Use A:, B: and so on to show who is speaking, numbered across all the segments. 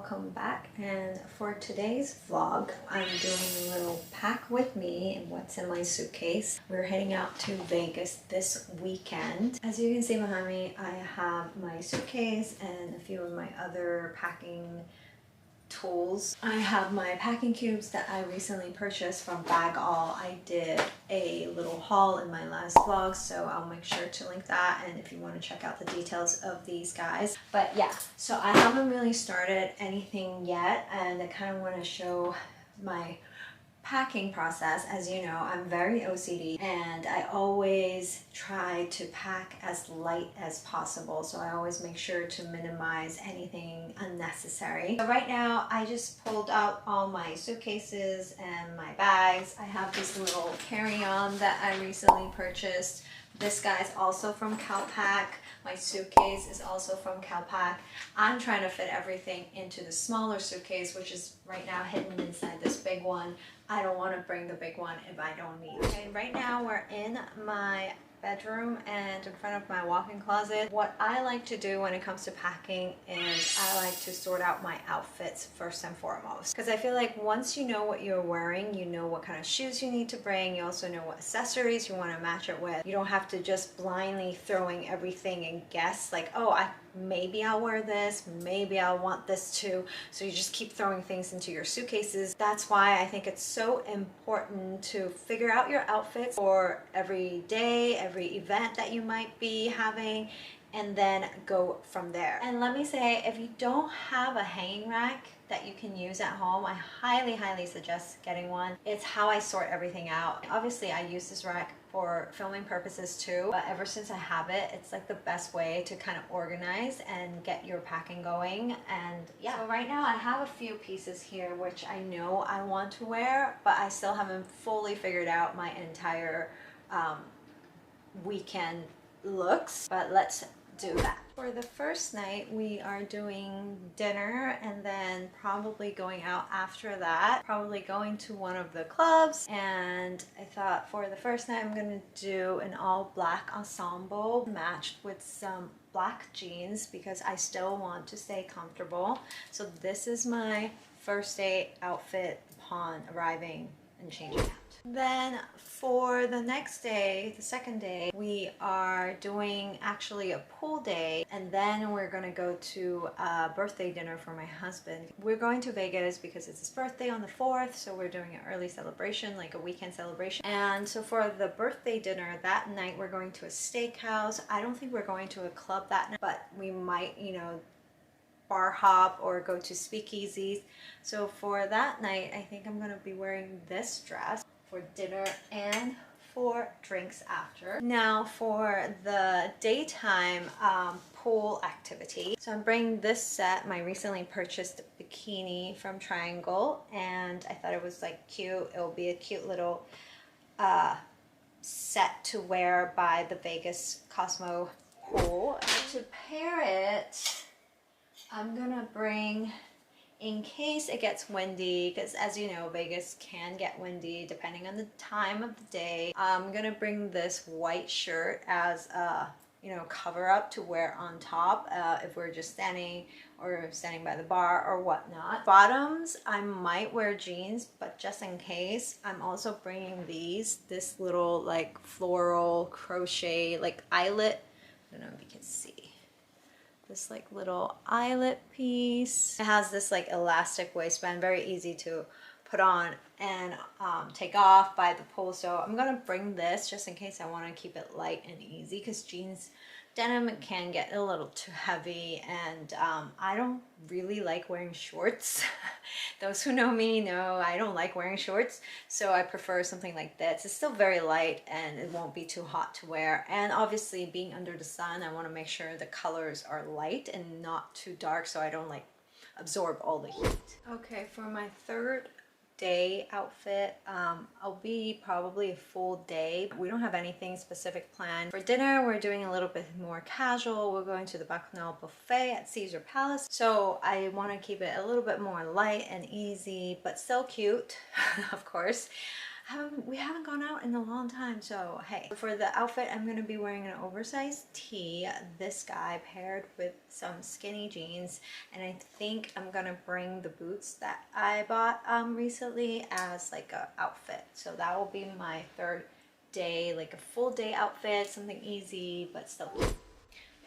A: welcome back. And for today's vlog, I'm doing a little pack with me and what's in my suitcase. We're heading out to Vegas this weekend. As you can see behind me, I have my suitcase and a few of my other packing tools. I have my packing cubes that I recently purchased from Bag All. I did a little haul in my last vlog, so I'll make sure to link that, and if you want to check out the details of these guys. But yeah, so I haven't really started anything yet, and I kind of want to show my packing process. As you know, I'm very OCD and I always try to pack as light as possible, so I always make sure to minimize anything unnecessary. So right now I just pulled out all my suitcases and my bags. I have this little carry-on that I recently purchased. This guy's also from Calpac. My suitcase is also from Calpac. I'm trying to fit everything into the smaller suitcase, which is right now hidden inside this big one. I don't want to bring the big one if I don't need to. Okay, right now we're in my bedroom and in front of my walk-in closet. What I like to do when it comes to packing is I like to sort out my outfits first and foremost, because I feel like once you know what you're wearing, you know what kind of shoes you need to bring, you also know what accessories you want to match it with. You don't have to just blindly throwing everything and guess like, oh, maybe I'll wear this, maybe I'll want this too. So you just keep throwing things into your suitcases. That's why I think it's so important to figure out your outfits for every day, every event that you might be having, and then go from there. And let me say, if you don't have a hanging rack that you can use at home, I highly suggest getting one. It's how I sort everything out. Obviously I use this rack for filming purposes too, but ever since I have it, it's like the best way to kind of organize and get your packing going. And yeah, so right now I have a few pieces here which I know I want to wear, but I still haven't fully figured out my entire weekend looks, but let's do that. For the first night, we are doing dinner and then probably going out after that, probably going to one of the clubs. And I thought for the first night, I'm gonna do an all black ensemble matched with some black jeans because I still want to stay comfortable. So this is my first day outfit upon arriving and changing out. Then for the next day, the second day, we are doing actually a pool day, and then we're gonna go to a birthday dinner for my husband. We're going to Vegas because it's his birthday on the 4th, so we're doing an early celebration, like a weekend celebration. And so for the birthday dinner that night, we're going to a steakhouse. I don't think we're going to a club that night, but we might, you know, bar hop or go to speakeasies. So for that night, I think I'm gonna be wearing this dress for dinner and for drinks after. Now for the daytime pool activity, so I'm bringing this set, my recently purchased bikini from Triangle, and I thought it was like cute. It will be a cute little set to wear by the Vegas Cosmo pool. And to pair it, I'm gonna bring, in case it gets windy, because as you know, Vegas can get windy depending on the time of the day. I'm gonna bring this white shirt as a, you know, cover up to wear on top if we're just standing by the bar or whatnot. Bottoms, I might wear jeans, but just in case, I'm also bringing this little like floral crochet like eyelet. I don't know if you can see. This like little eyelet piece. It has this like elastic waistband, very easy to put on and take off by the pool. So I'm gonna bring this just in case I want to keep it light and easy, because jeans denim can get a little too heavy, and I don't really like wearing shorts. Those who know me know I don't like wearing shorts, so I prefer something like this. It's still very light and it won't be too hot to wear, and obviously being under the sun, I want to make sure the colors are light and not too dark so I don't like absorb all the heat. Okay, for my third day outfit, I'll be probably a full day. We don't have anything specific planned. For dinner, we're doing a little bit more casual. We're going to the Bacchanal buffet at Caesar Palace, so I want to keep it a little bit more light and easy, but still cute, of course. we haven't gone out in a long time, so hey. For the outfit, I'm gonna be wearing an oversized tee, this guy paired with some skinny jeans, and I think I'm gonna bring the boots that I bought recently as like a outfit. So that will be my third day, like a full day outfit, something easy but still cute.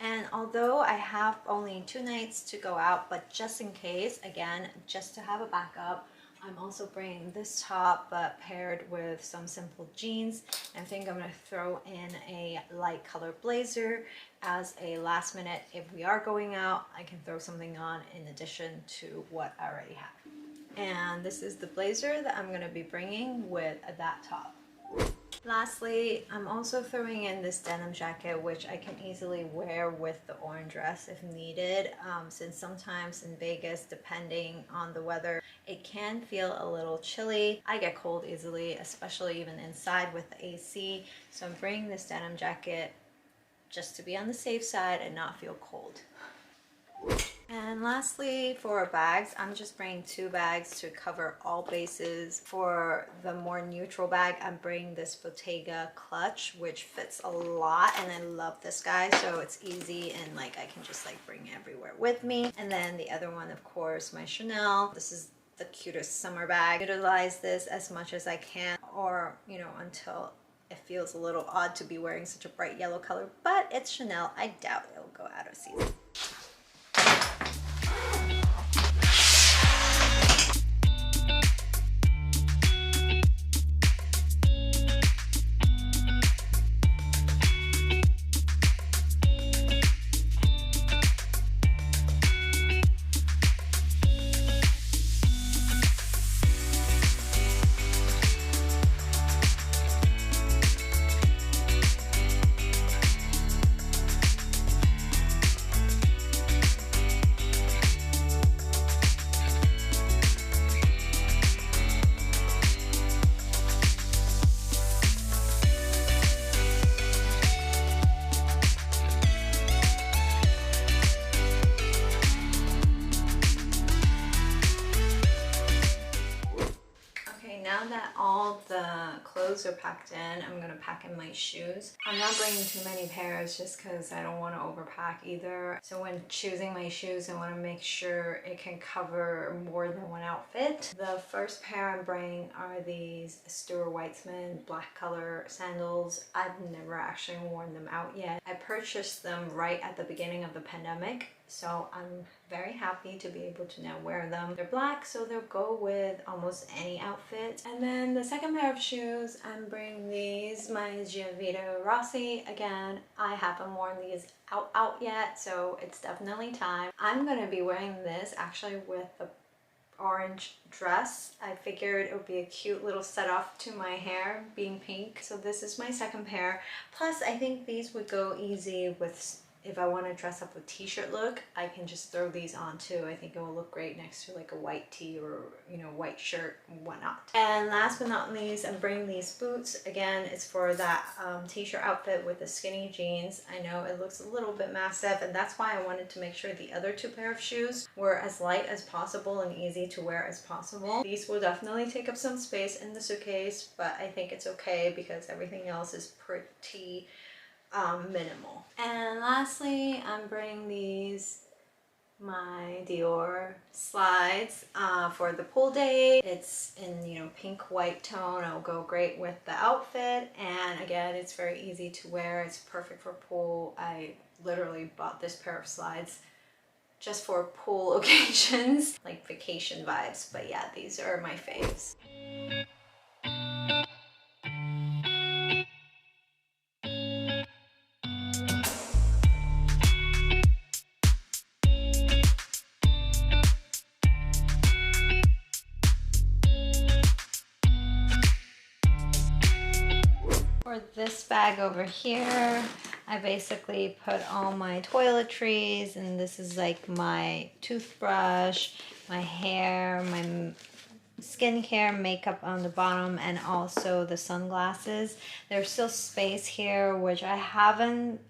A: And although I have only 2 nights to go out, but just in case, again, just to have a backup, I'm also bringing this top but paired with some simple jeans. I think I'm gonna throw in a light color blazer as a last minute. If we are going out, I can throw something on in addition to what I already have. And this is the blazer that I'm gonna be bringing with that top. Lastly, I'm also throwing in this denim jacket, which I can easily wear with the orange dress if needed, since sometimes in Vegas, depending on the weather, it can feel a little chilly. I get cold easily, especially even inside with the AC, so I'm bringing this denim jacket just to be on the safe side and not feel cold. And lastly, for bags, I'm just bringing 2 bags to cover all bases. For the more neutral bag, I'm bringing this Bottega clutch, which fits a lot, and I love this guy, so it's easy and like I can just like bring it everywhere with me. And then the other one, of course, my Chanel. This is the cutest summer bag. Utilize this as much as I can, or you know, until it feels a little odd to be wearing such a bright yellow color, but it's Chanel. I doubt it'll go out of season. Now that all the clothes are packed in, I'm gonna pack in my shoes. I'm not bringing too many pairs just because I don't want to overpack either. So when choosing my shoes, I want to make sure it can cover more than one outfit. The first pair I'm bringing are these Stuart Weitzman black color sandals. I've never actually worn them out yet. I purchased them right at the beginning of the pandemic, so I'm very happy to be able to now wear them. They're black, so they'll go with almost any outfit. And then the second pair of shoes, I'm bringing these, my Giovito Rossi. Again, I haven't worn these out yet, so it's definitely time. I'm gonna be wearing this actually with the orange dress. I figured it would be a cute little set off to my hair being pink. So this is my second pair. Plus, I think these would go easy with, if I want to dress up a t-shirt look, I can just throw these on too. I think it will look great next to like a white tee or, you know, white shirt and whatnot. And last but not least, I'm bringing these boots. Again, it's for that t-shirt outfit with the skinny jeans. I know it looks a little bit massive, and that's why I wanted to make sure the other 2 pair of shoes were as light as possible and easy to wear as possible. These will definitely take up some space in the suitcase, but I think it's okay because everything else is pretty minimal. And lastly, I'm bringing these, my Dior Slides for the pool day. It's in, you know, pink white tone. It'll go great with the outfit, and again, it's very easy to wear. It's perfect for pool. I literally bought this pair of slides just for pool occasions, like vacation vibes. But yeah, these are my faves. For this bag over here, I basically put all my toiletries, and this is like my toothbrush, my hair, my skincare, makeup on the bottom, and also the sunglasses. There's still space here, which I haven't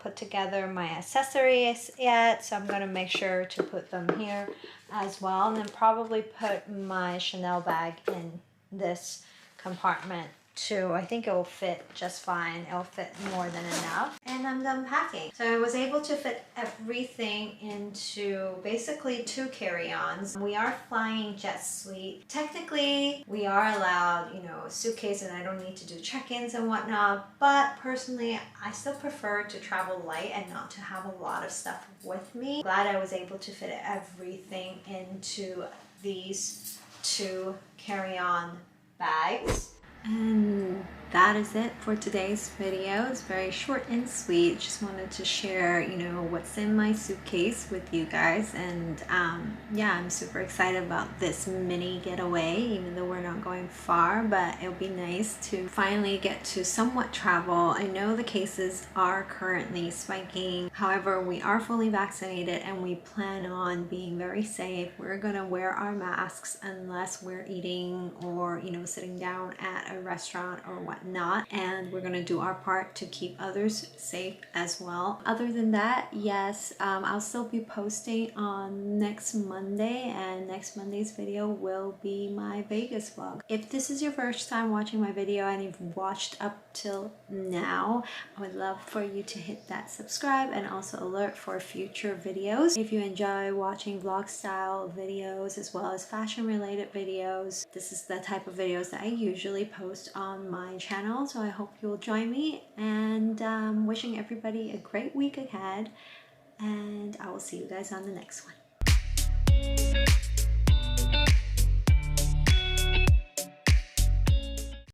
A: put together my accessories yet, so I'm gonna make sure to put them here as well, and then probably put my Chanel bag in this compartment too. I think it will fit just fine. It'll fit more than enough. And I'm done packing. So I was able to fit everything into basically 2 carry-ons. We are flying jet suite. Technically, we are allowed, you know, a suitcase and I don't need to do check-ins and whatnot. But personally, I still prefer to travel light and not to have a lot of stuff with me. Glad I was able to fit everything into these 2 carry-on bags. And that is it for today's video. It's very short and sweet. Just wanted to share, you know, what's in my suitcase with you guys. And yeah, I'm super excited about this mini getaway, even though we're not going far, but it'll be nice to finally get to somewhat travel. I know the cases are currently spiking. However, we are fully vaccinated and we plan on being very safe. We're gonna wear our masks unless we're eating or, you know, sitting down at a restaurant or whatnot, and we're gonna do our part to keep others safe as well. Other than that, yes, I'll still be posting on next Monday, and next Monday's video will be my Vegas vlog. If this is your first time watching my video and you've watched up till now, I would love for you to hit that subscribe and also alert for future videos. If you enjoy watching vlog style videos as well as fashion related videos, this is the type of videos that I usually post on my channel, so I hope you'll join me, and wishing everybody a great week ahead, and I will see you guys on the next one.